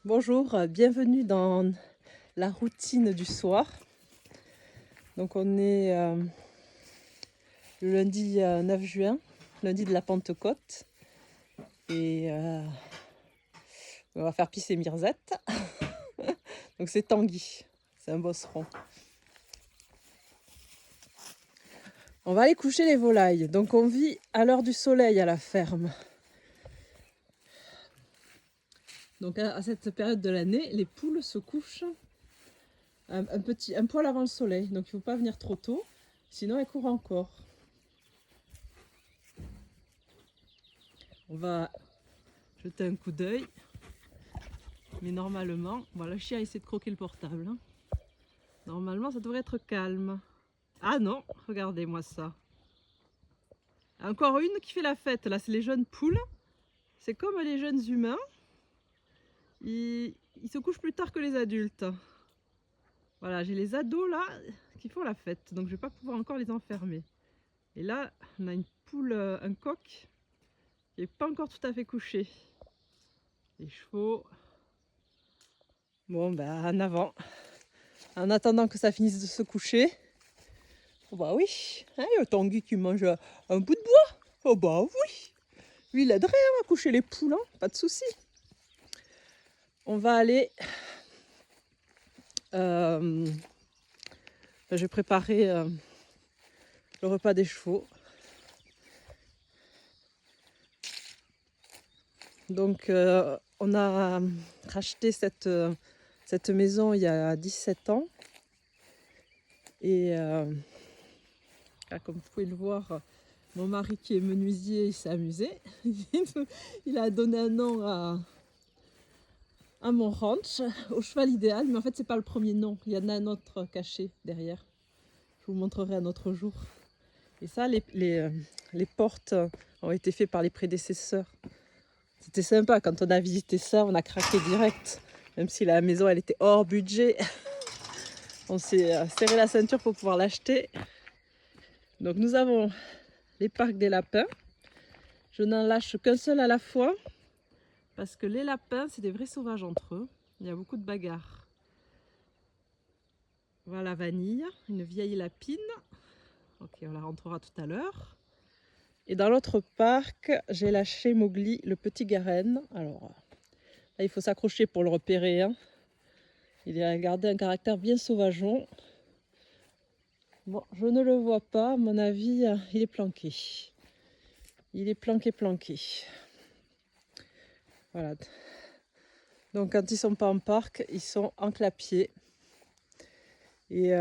Bonjour, bienvenue dans la routine du soir. Donc on est le lundi 9 juin, lundi de la Pentecôte. Et on va faire pisser Mirzette. Donc c'est Tanguy, c'est un bosseron. On va aller coucher les volailles. Donc on vit à l'heure du soleil à la ferme. Donc à cette période de l'année, les poules se couchent un poil avant le soleil. Donc il ne faut pas venir trop tôt, sinon elles courent encore. On va jeter un coup d'œil. Mais normalement, bon, le chien essaie de croquer le portable. Hein. Normalement, ça devrait être calme. Ah non, regardez-moi ça. Encore une qui fait la fête. Là, c'est les jeunes poules. C'est comme les jeunes humains. Ils se couchent plus tard que les adultes. Voilà, j'ai les ados là qui font la fête. Donc, je vais pas pouvoir encore les enfermer. Et là, on a une poule, un coq qui n'est pas encore tout à fait couché. Les chevaux. Bon, ben, en avant. En attendant que ça finisse de se coucher. Oh bah oui, hein, il y a Tanguy qui mange un bout de bois. Oh bah oui, lui il aiderait à coucher les poules, hein, pas de souci. On va aller... je vais préparer le repas des chevaux. Donc on a racheté cette maison il y a 17 ans. Et là, comme vous pouvez le voir, mon mari qui est menuisier, il s'est amusé. Il a donné un nom à mon ranch, au cheval idéal, mais en fait c'est pas le premier nom, il y en a un autre caché derrière. Je vous montrerai un autre jour. Et ça, les portes ont été faites par les prédécesseurs. C'était sympa, quand on a visité ça, on a craqué direct. Même si la maison elle était hors budget, on s'est serré la ceinture pour pouvoir l'acheter. Donc nous avons les parcs des lapins. Je n'en lâche qu'un seul à la fois, parce que les lapins, c'est des vrais sauvages entre eux. Il y a beaucoup de bagarres. Voilà Vanille, une vieille lapine. Ok, on la rentrera tout à l'heure. Et dans l'autre parc, j'ai lâché Mowgli, le petit Garen. Alors, là, il faut s'accrocher pour le repérer. Hein. Il a gardé un caractère bien sauvageon. Bon, je ne le vois pas. À mon avis, il est planqué. Il est planqué. Voilà. Donc, quand ils ne sont pas en parc, ils sont en clapier. Et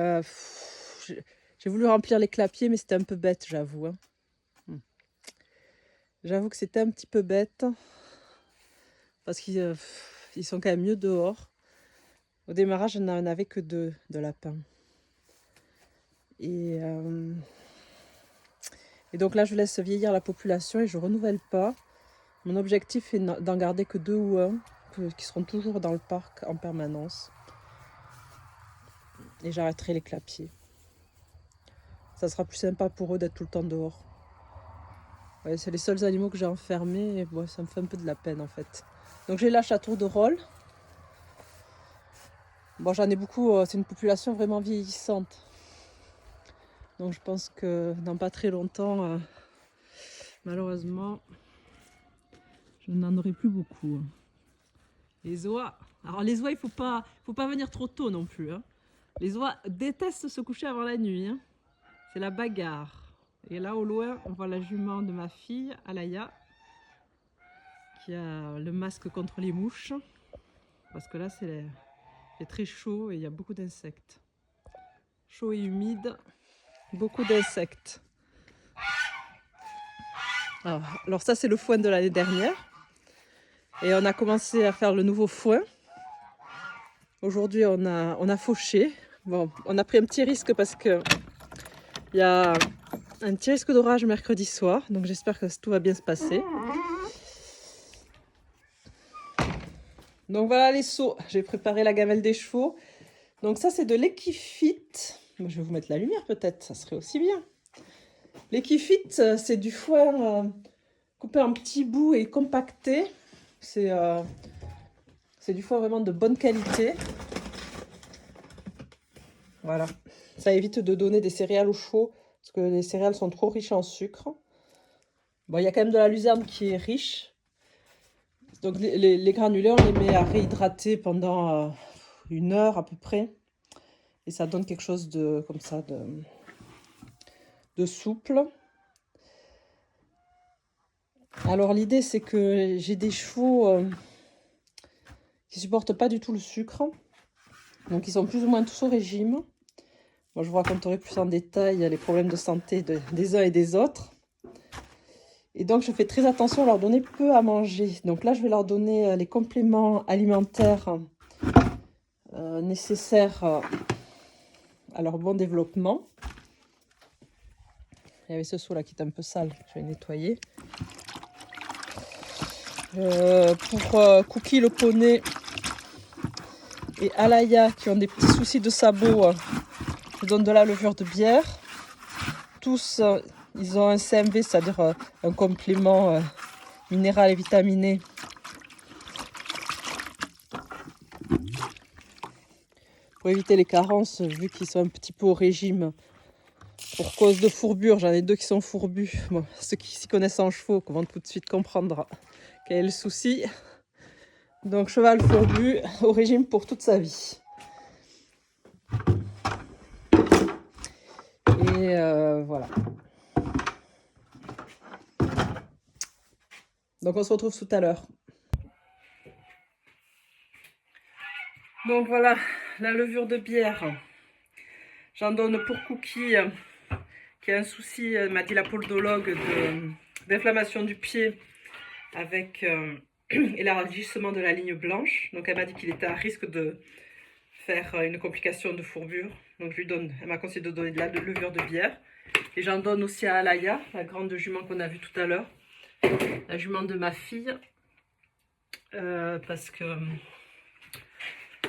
j'ai voulu remplir les clapiers, mais c'était un peu bête, j'avoue. Hein. J'avoue que c'était un petit peu bête. Parce qu'ils sont quand même mieux dehors. Au démarrage, je n'en avais que 2 de lapins. Et donc là, je laisse vieillir la population et je ne renouvelle pas. Mon objectif est d'en garder que 2 ou 1 qui seront toujours dans le parc en permanence. Et j'arrêterai les clapiers. Ça sera plus sympa pour eux d'être tout le temps dehors. Ouais, c'est les seuls animaux que j'ai enfermés et bon, ça me fait un peu de la peine en fait. Donc je les lâche à tour de rôle. Bon, j'en ai beaucoup, c'est une population vraiment vieillissante. Donc je pense que dans pas très longtemps, malheureusement, je n'en aurai plus beaucoup. Les oies, alors les oies, il faut pas venir trop tôt non plus. Hein. Les oies détestent se coucher avant la nuit. Hein. C'est la bagarre. Et là au loin, on voit la jument de ma fille, Alaya, qui a le masque contre les mouches. Parce que là, c'est très chaud et il y a beaucoup d'insectes. Chaud et humide, beaucoup d'insectes. Alors ça, c'est le foin de l'année dernière. Et on a commencé à faire le nouveau foin. Aujourd'hui, on a fauché. Bon, on a pris un petit risque parce que il y a un petit risque d'orage mercredi soir. Donc j'espère que tout va bien se passer. Donc voilà les seaux. J'ai préparé la gamelle des chevaux. Donc ça, c'est de l'Equifit. Je vais vous mettre la lumière peut-être, ça serait aussi bien. L'Equifit, c'est du foin coupé en petits bouts et compacté. C'est C'est du foin vraiment de bonne qualité. Voilà. Ça évite de donner des céréales aux chevaux, parce que les céréales sont trop riches en sucre. Bon, il y a quand même de la luzerne qui est riche. Donc les granulés, on les met à réhydrater pendant 1 heure à peu près. Et ça donne quelque chose de comme ça, de souple. Alors l'idée, c'est que j'ai des chevaux qui supportent pas du tout le sucre. Donc ils sont plus ou moins tous au régime. Moi, je vous raconterai plus en détail les problèmes de santé des uns et des autres. Et donc, je fais très attention à leur donner peu à manger. Donc là, je vais leur donner les compléments alimentaires nécessaires à leur bon développement. Il y avait ce seau-là qui est un peu sale, je vais le nettoyer. Pour Cookie, le poney, et Alaya, qui ont des petits soucis de sabots, je donne de la levure de bière. Tous, ils ont un CMV, c'est-à-dire un complément minéral et vitaminé. Pour éviter les carences, vu qu'ils sont un petit peu au régime pour cause de fourbure. J'en ai 2 qui sont fourbus. Bon, ceux qui s'y connaissent en chevaux vont tout de suite comprendre quel est le souci. Donc cheval fourbu au régime pour toute sa vie. Et voilà. Donc on se retrouve tout à l'heure. Donc voilà, la levure de bière. J'en donne pour Cookie, qui a un souci, m'a dit la podologue, d'inflammation du pied avec élargissement de la ligne blanche. Donc elle m'a dit qu'il était à risque de faire une complication de fourbure. Donc elle m'a conseillé de donner de la levure de bière. Et j'en donne aussi à Alaya, la grande jument qu'on a vue tout à l'heure. La jument de ma fille. Parce que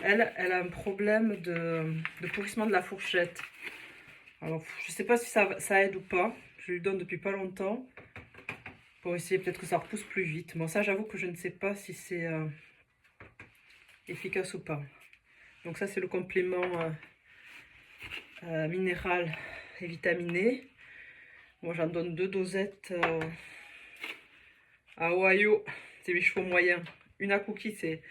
elle a un problème de pourrissement de la fourchette. Alors je ne sais pas si ça aide ou pas. Je lui donne depuis pas longtemps. Pour essayer peut-être que ça repousse plus vite. Bon, ça j'avoue que je ne sais pas si c'est efficace ou pas. Donc ça c'est le complément minéral et vitaminé. Moi j'en donne 2 dosettes à Ohio, c'est mes chevaux moyens. Une à Cookie, c'est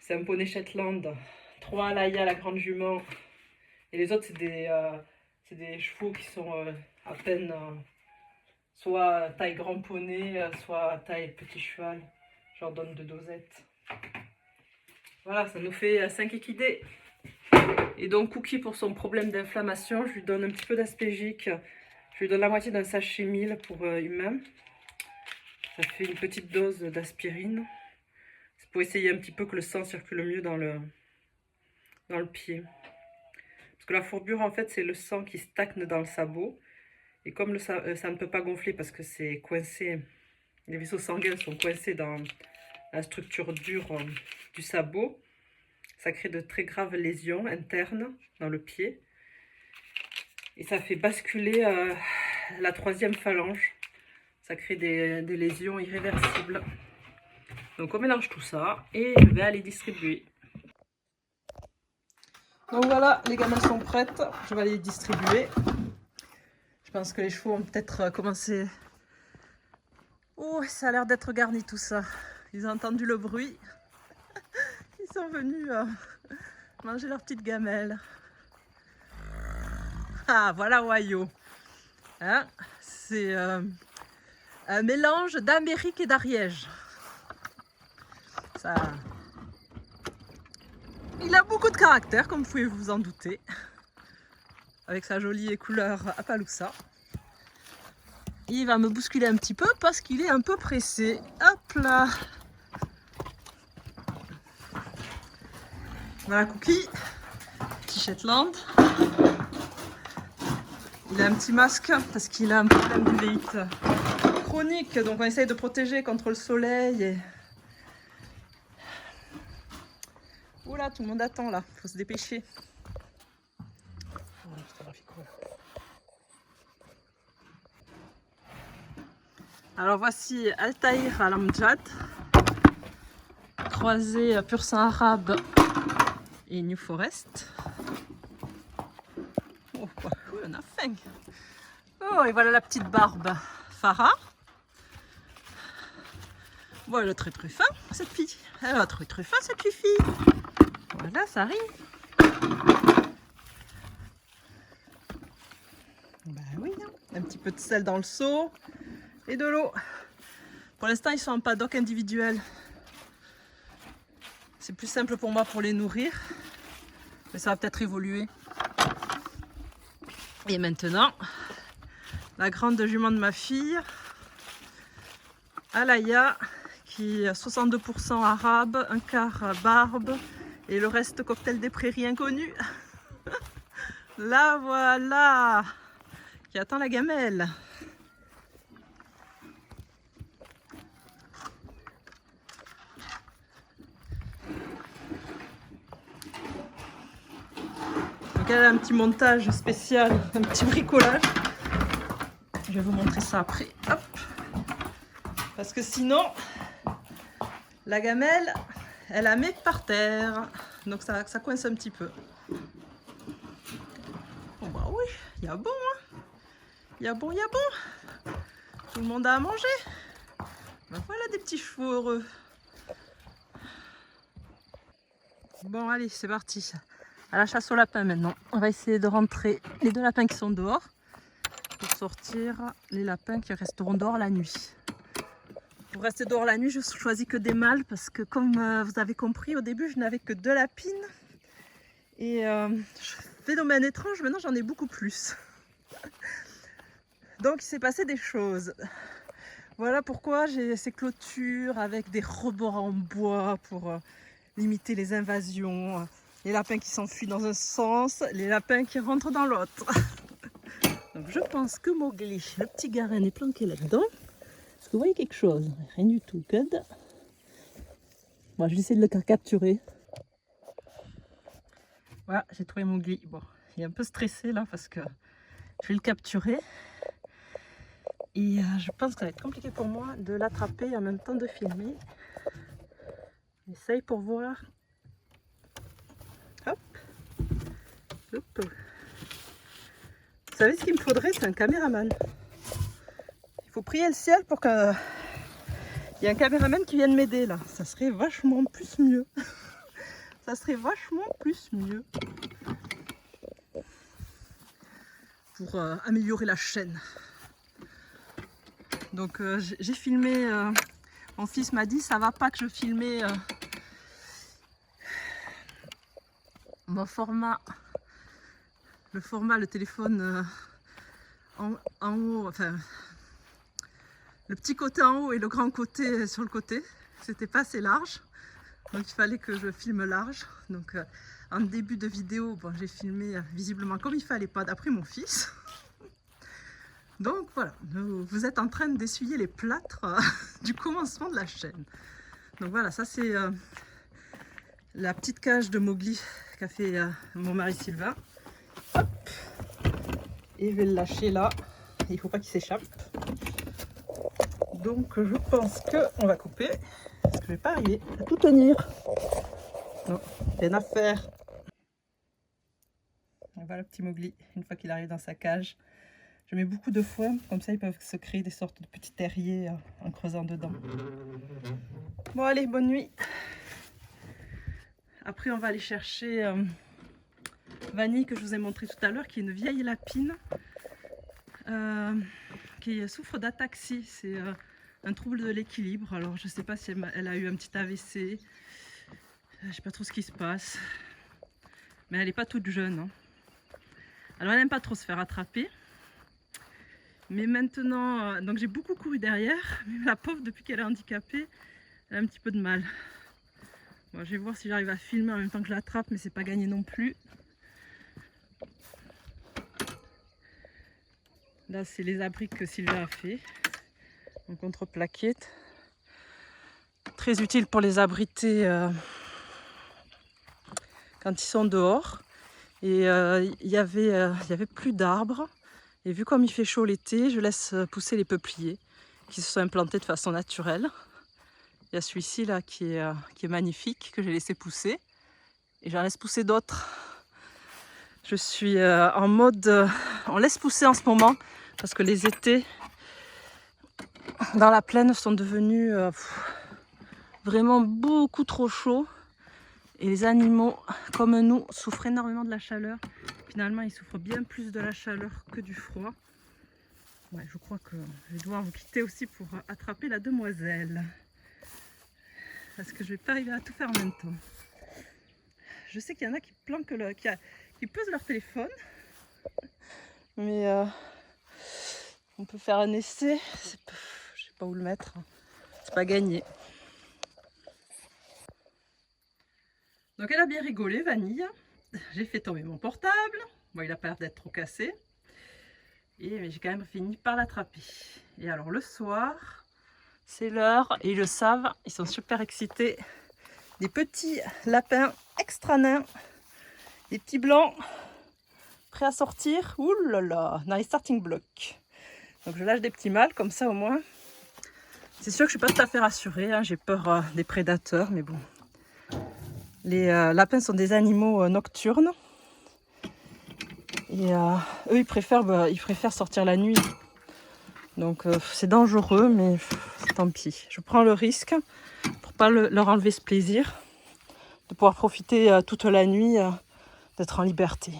un poney Shetland. 3 à Laïa, la grande jument. Et les autres, c'est des chevaux qui sont à peine soit taille grand poney, soit taille petit cheval. Je leur donne 2 dosettes. Voilà, ça nous fait 5 équidés. Et donc Cookie, pour son problème d'inflammation, je lui donne un petit peu d'aspégique. Je lui donne la moitié d'un sachet 1000 pour humain. Ça fait une petite dose d'aspirine. C'est pour essayer un petit peu que le sang circule mieux dans le pied. Parce que la fourbure, en fait, c'est le sang qui stagne dans le sabot. Et comme ça ne peut pas gonfler parce que c'est coincé, les vaisseaux sanguins sont coincés dans la structure dure du sabot, ça crée de très graves lésions internes dans le pied. Et ça fait basculer la 3e phalange. Ça crée des lésions irréversibles. Donc on mélange tout ça et je vais aller distribuer. Donc voilà, les gamelles sont prêtes. Je vais aller les distribuer. Je pense que les chevaux ont peut-être commencé... Oh, ça a l'air d'être garni tout ça. Ils ont entendu le bruit. Ils sont venus manger leur petite gamelle. Ah, voilà Ohio. Hein, c'est un mélange d'Amérique et d'Ariège. Ça... Il a beaucoup de caractère, comme vous pouvez vous en douter. Avec sa jolie couleur Appaloosa. Il va me bousculer un petit peu parce qu'il est un peu pressé. Hop là! Voilà Cookie, petit Shetland. Il a un petit masque parce qu'il a un problème d'uvéite chronique. Donc on essaye de protéger contre le soleil. Et... Oula, tout le monde attend là, il faut se dépêcher. Alors voici Altaïr Al-Amjad, croisé Pur Sang Arabe et New Forest. Oh, oui, on a faim. Oh, et voilà la petite barbe Farah. Bon, elle est très fin, cette fille. Elle est très fin, cette fille. Voilà, ça arrive. Ben oui, hein. Un petit peu de sel dans le seau et de l'eau. Pour l'instant, ils sont en paddock individuel. C'est plus simple pour moi pour les nourrir. Mais ça va peut-être évoluer. Et maintenant, la grande jument de ma fille, Alaya, qui est 62% arabe, un quart barbe et le reste cocktail des prairies inconnu. La voilà, qui attend la gamelle. Donc elle a un petit montage spécial, un petit bricolage. Je vais vous montrer ça après. Hop. Parce que sinon, la gamelle, elle la met par terre. Donc ça coince un petit peu. Bon bah oui, il y a bon, hein. Il y a bon, il y a bon. Tout le monde a à manger. Ben voilà des petits chevaux heureux. Bon allez, c'est parti. À la chasse aux lapins maintenant. On va essayer de rentrer les 2 lapins qui sont dehors pour sortir les lapins qui resteront dehors la nuit. Pour rester dehors la nuit, je choisis que des mâles parce que comme vous avez compris, au début, je n'avais que 2 lapines. Et phénomène étrange, maintenant j'en ai beaucoup plus. Donc il s'est passé des choses. Voilà pourquoi j'ai ces clôtures avec des rebords en bois pour limiter les invasions. Les lapins qui s'enfuient dans un sens, les lapins qui rentrent dans l'autre. Donc je pense que Mowgli, le petit garenne, est planqué là-dedans. Est-ce que vous voyez quelque chose? Rien du tout, que dalle. Bon, je vais essayer de le capturer. Voilà, j'ai trouvé Mowgli. Bon, il est un peu stressé là parce que je vais le capturer. Et je pense que ça va être compliqué pour moi de l'attraper et en même temps de filmer. J'essaye pour voir. Hop. Hop. Vous savez ce qu'il me faudrait? C'est un caméraman. Il faut prier le ciel pour qu'il y ait un caméraman qui vienne m'aider là. Ça serait vachement plus mieux. Ça serait vachement plus mieux. Pour améliorer la chaîne. Donc j'ai filmé, mon fils m'a dit ça va pas que je filmais mon format, le téléphone en haut, enfin le petit côté en haut et le grand côté sur le côté, c'était pas assez large, donc il fallait que je filme large. Donc en début de vidéo, bon, j'ai filmé visiblement comme il fallait pas d'après mon fils. Donc voilà, vous êtes en train d'essuyer les plâtres du commencement de la chaîne. Donc voilà, ça c'est la petite cage de Mowgli qu'a fait mon mari Sylvain. Hop. Et je vais le lâcher là, il ne faut pas qu'il s'échappe. Donc je pense qu'on va couper, parce que je ne vais pas arriver à tout tenir. Non, rien à faire. Et voilà le petit Mowgli, une fois qu'il arrive dans sa cage. Je mets beaucoup de foin, comme ça ils peuvent se créer des sortes de petits terriers en creusant dedans. Bon allez, bonne nuit. Après on va aller chercher Vanille que je vous ai montré tout à l'heure, qui est une vieille lapine qui souffre d'ataxie. C'est un trouble de l'équilibre. Alors je ne sais pas si elle a eu un petit AVC. Je ne sais pas trop ce qui se passe. Mais elle n'est pas toute jeune. Hein. Alors elle n'aime pas trop se faire attraper. Mais maintenant, donc j'ai beaucoup couru derrière, mais la pauvre, depuis qu'elle est handicapée, elle a un petit peu de mal. Bon, je vais voir si j'arrive à filmer en même temps que je l'attrape, mais c'est pas gagné non plus. Là, c'est les abris que Sylvain a fait, en contreplaquette. Très utile pour les abriter quand ils sont dehors. Et il y avait plus d'arbres. Et vu comme il fait chaud l'été, je laisse pousser les peupliers qui se sont implantés de façon naturelle. Il y a celui-ci là qui est magnifique, que j'ai laissé pousser. Et j'en laisse pousser d'autres. Je suis en mode... on laisse pousser en ce moment parce que les étés dans la plaine sont devenus vraiment beaucoup trop chauds. Et les animaux, comme nous, souffrent énormément de la chaleur. Finalement, ils souffrent bien plus de la chaleur que du froid. Ouais, je crois que je vais devoir vous quitter aussi pour attraper la demoiselle. Parce que je ne vais pas arriver à tout faire en même temps. Je sais qu'il y en a qui planquent qui posent leur téléphone. Mais on peut faire un essai. Je sais pas où le mettre. C'est pas gagné. Donc elle a bien rigolé, Vanille. J'ai fait tomber mon portable. Bon, il a pas l'air d'être trop cassé. Mais j'ai quand même fini par l'attraper. Et alors le soir, c'est l'heure. Et ils le savent. Ils sont super excités. Des petits lapins extra nains. Des petits blancs. Prêts à sortir. Ouh là là, dans les starting blocks. Donc je lâche des petits mâles comme ça au moins. C'est sûr que je ne suis pas tout à fait rassurée. Hein. J'ai peur des prédateurs. Mais bon. Les lapins sont des animaux nocturnes. Et eux, ils préfèrent sortir la nuit. Donc c'est dangereux, mais tant pis. Je prends le risque pour pas leur enlever ce plaisir. De pouvoir profiter toute la nuit, d'être en liberté.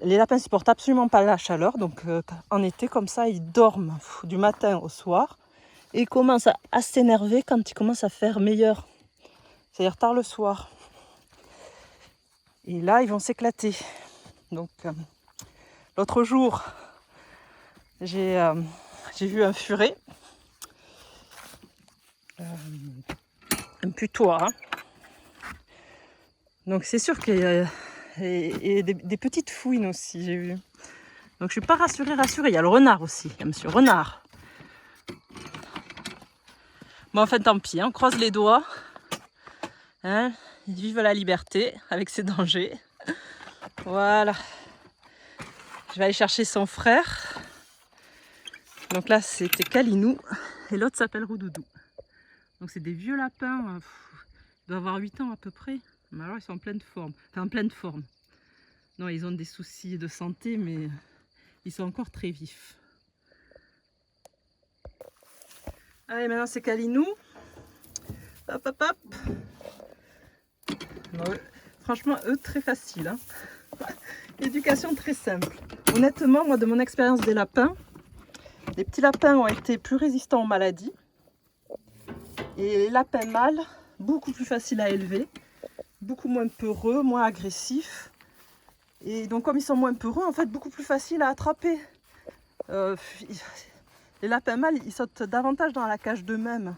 Les lapins ne supportent absolument pas la chaleur. Donc en été, comme ça, ils dorment du matin au soir. Et ils commencent à s'énerver quand il commence à faire meilleur. C'est-à-dire tard le soir. Et là, ils vont s'éclater. Donc, l'autre jour, j'ai vu un furet, un putois. Hein. Donc, c'est sûr qu'il y a des petites fouines aussi, j'ai vu. Donc, je ne suis pas rassurée. Il y a le renard aussi. Il y a monsieur Renard. Bon, enfin, tant pis. Hein, on croise les doigts. Hein, vive la liberté avec ses dangers. Voilà. Je vais aller chercher son frère. Donc là, c'était Kalinou. Et l'autre s'appelle Roudoudou. Donc c'est des vieux lapins. Ils doivent avoir 8 ans à peu près. Mais alors, ils sont en pleine forme. Enfin, en pleine forme. Non, ils ont des soucis de santé, mais ils sont encore très vifs. Allez, maintenant, c'est Kalinou. Hop, hop, hop. Alors, franchement, eux, très facile. Hein. Éducation très simple. Honnêtement, moi, de mon expérience des lapins, les petits lapins ont été plus résistants aux maladies. Et les lapins mâles, beaucoup plus faciles à élever, beaucoup moins peureux, moins agressifs. Et donc, comme ils sont moins peureux, en fait, beaucoup plus faciles à attraper. Les lapins mâles, ils sautent davantage dans la cage d'eux-mêmes.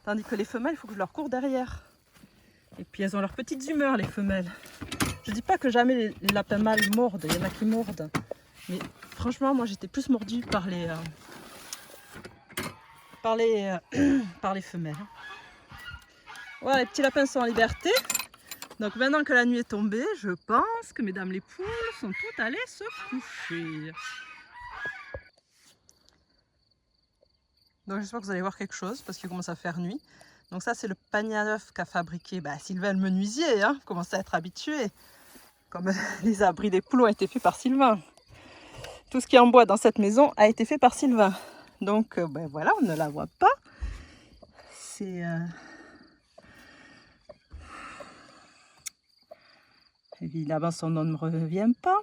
Tandis que les femelles, il faut que je leur cours derrière. Et puis, elles ont leurs petites humeurs, les femelles. Je dis pas que jamais les lapins mâles mordent, il y en a qui mordent. Mais franchement, moi j'étais plus mordue par les femelles. Voilà, les petits lapins sont en liberté. Donc maintenant que la nuit est tombée, je pense que mesdames les poules sont toutes allées se coucher. Donc j'espère que vous allez voir quelque chose parce qu'il commence à faire nuit. Donc ça c'est le panier à œufs qu'a fabriqué Sylvain le menuisier. Hein, vous commencez à être habitué. Comme les abris des poules ont été faits par Sylvain. Tout ce qui est en bois dans cette maison a été fait par Sylvain. Donc voilà, on ne la voit pas. C'est... Évidemment, son nom ne me revient pas.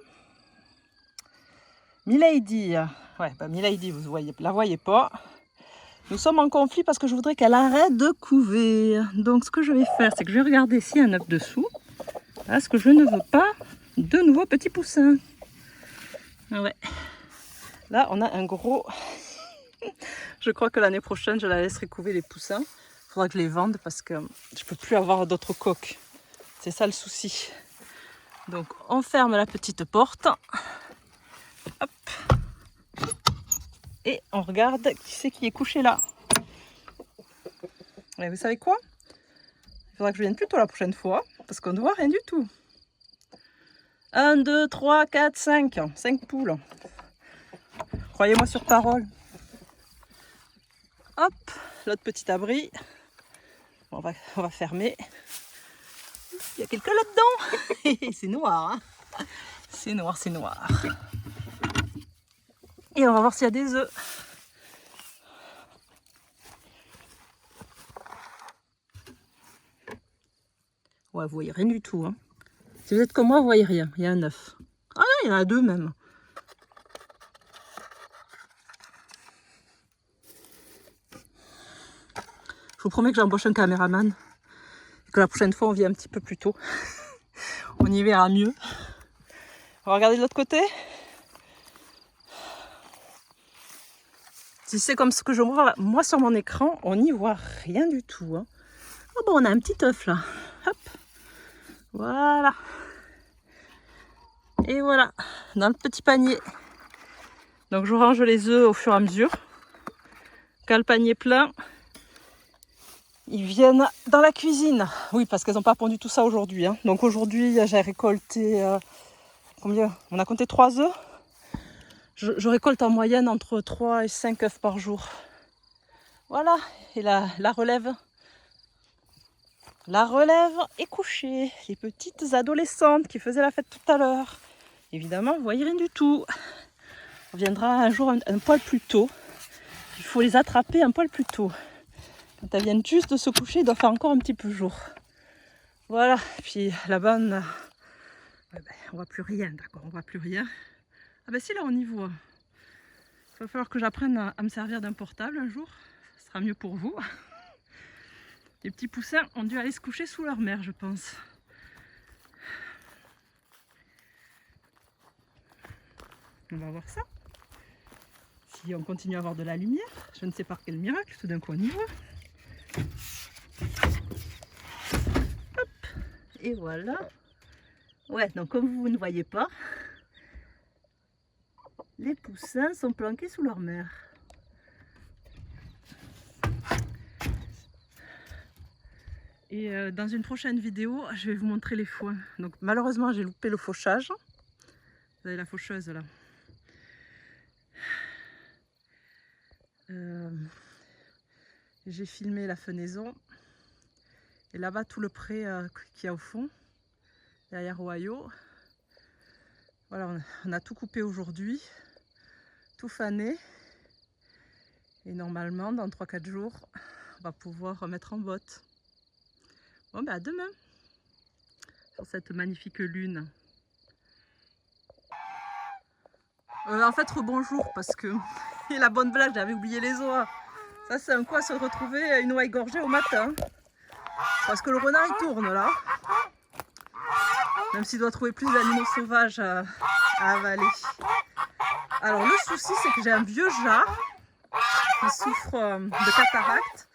Milady. Ouais, Milady, vous ne la voyez pas. Nous sommes en conflit parce que je voudrais qu'elle arrête de couver. Donc ce que je vais faire, c'est que je vais regarder s'il y a un œuf dessous. Parce que je ne veux pas de nouveaux petits poussins. Ah ouais. Là, on a un gros... Je crois que l'année prochaine, je la laisserai couver les poussins. Il faudra que je les vende parce que je ne peux plus avoir d'autres coques. C'est ça le souci. Donc, on ferme la petite porte. Hop. Et on regarde qui c'est qui est couché là. Et vous savez quoi? Il faudra que je vienne plus tôt la prochaine fois parce qu'on ne voit rien du tout. 1, 2, 3, 4, 5. 5 poules. Croyez-moi sur parole. Hop, l'autre petit abri. On va fermer. Il y a quelqu'un là-dedans. C'est noir, hein. C'est noir, c'est noir. Et on va voir s'il y a des œufs. Ouais, vous voyez rien du tout, hein. Si vous êtes comme moi, vous voyez rien. Il y a un œuf. Ah non, il y en a deux même. Je vous promets que j'embauche un caméraman. Et que la prochaine fois, on vient un petit peu plus tôt. On y verra mieux. On va regarder de l'autre côté. Si c'est comme ce que je vois moi sur mon écran, on n'y voit rien du tout, hein. Oh bon, on a un petit œuf là. Hop. Voilà. Et voilà, dans le petit panier. Donc je range les œufs au fur et à mesure. Quand le panier est plein, ils viennent dans la cuisine. Oui, parce qu'elles n'ont pas pondu tout ça aujourd'hui, hein. Donc aujourd'hui, j'ai récolté... combien? On a compté 3 œufs. Je récolte en moyenne entre 3 et 5 œufs par jour. Voilà, et la relève. La relève est couchée. Les petites adolescentes qui faisaient la fête tout à l'heure. Évidemment, vous voyez rien du tout. On viendra un jour un poil plus tôt. Il faut les attraper un poil plus tôt. Quand elles viennent juste de se coucher, il doit faire encore un petit peu jour. Voilà, puis là-bas, on voit plus rien, d'accord, on voit plus rien. Ah ben si, là on y voit. Il va falloir que j'apprenne à me servir d'un portable un jour. Ce sera mieux pour vous. Les petits poussins ont dû aller se coucher sous leur mère, je pense. On va voir ça. Si on continue à avoir de la lumière, je ne sais par quel miracle, tout d'un coup on y voit. Hop, et voilà. Ouais, donc comme vous ne voyez pas, les poussins sont planqués sous leur mère. Et dans une prochaine vidéo, je vais vous montrer les foins. Donc malheureusement, j'ai loupé le fauchage. Vous avez la faucheuse là. J'ai filmé la fenaison. Et là-bas, tout le pré qu'il y a au fond, derrière Ohio. Voilà, on a tout coupé aujourd'hui, tout fané. Et normalement, dans 3-4 jours, on va pouvoir remettre en botte. Bon, ben à demain, sur cette magnifique lune. En fait, rebonjour, parce que et la bonne blague, j'avais oublié les oies. Ça, c'est un coup à se retrouver une oie égorgée au matin. Parce que le renard, il tourne là. Même s'il doit trouver plus d'animaux sauvages à avaler. Alors, le souci, c'est que j'ai un vieux jar qui souffre de cataracte,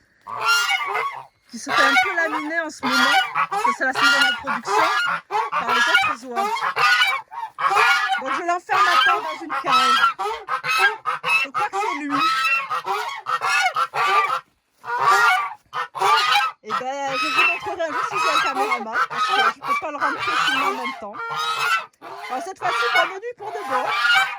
qui se fait un peu laminer en ce moment, parce que c'est la saison de reproduction, par les autres oies. Donc je l'enferme maintenant dans une cage. Je crois que c'est lui. Et ben je vous montrerai un jour si j'ai un caméraman, parce que je ne peux pas le rentrer filmer en même temps.